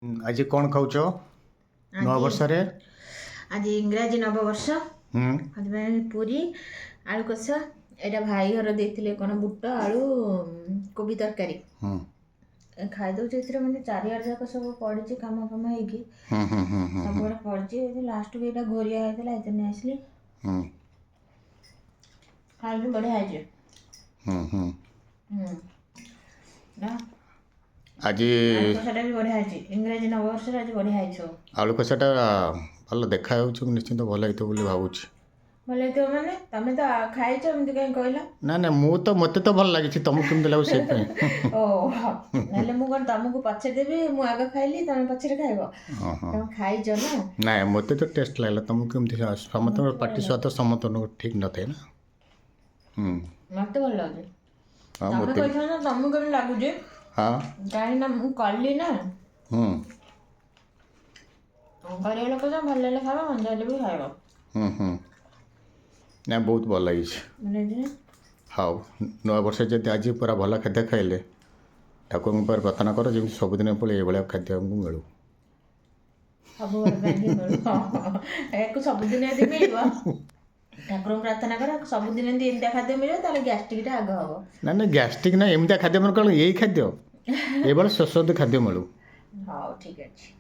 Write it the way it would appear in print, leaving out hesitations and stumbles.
आज कौन खाऊच नवा वर्ष रे आज इंग्राजी नववर्ष पूरी आलू कषा एटा भाई घर देते कौन बुट आलू कोबी तरकारी खाई दौचे मतलब चारिआड जाक सब पड़ी कम कम होगी सब पड़ी लास्ट को यहाँ घोरिया होता है नहीं आसली खाई बढ़िया आज कषाटा भी बढ़िया इंग्राजी नववर्ष आज बढ़िया आलू कषाटा भल देखा निश्चिंत भल होता भावुँ भल होता मैंने तुम तो खाइच एमती कहीं कहल ना ना मत तो भल लगी तुमको कमी लगे से ओह मुझे तुमको पचे देवी मुझे आग खाइली तुम पचर खाइब तुम खाइच ना ना मत तो टेस्ट लगला तुमको कमी समस्त पार्टी स्वाद समस्त ठीक न थे ना मत भल लगे तुम कह ना तुमको कमी लगुच हाँ कहीं ना कली ना कर लोक भल लगे खाइब मंद हेल्ले भी खाइब ना बहुत भल लगी हाँ नवा वर्ष जब आज पूरा भल खाद्य खाइले ठाकुर प्रार्थना कर जमी सबुदिन पड़े ये खाद्य आमको मिलू सबुदिन मिल ठाकुर प्रार्थना कर सबुदिन एमती खाद्य मिले गैस्ट्रिक आग हम ना ना गैस्ट्रिक ना एमती खाद्य मन कौन यही खाद्य ये सुस्वादु खाद्य मिलू हाँ ठीक अच्छे।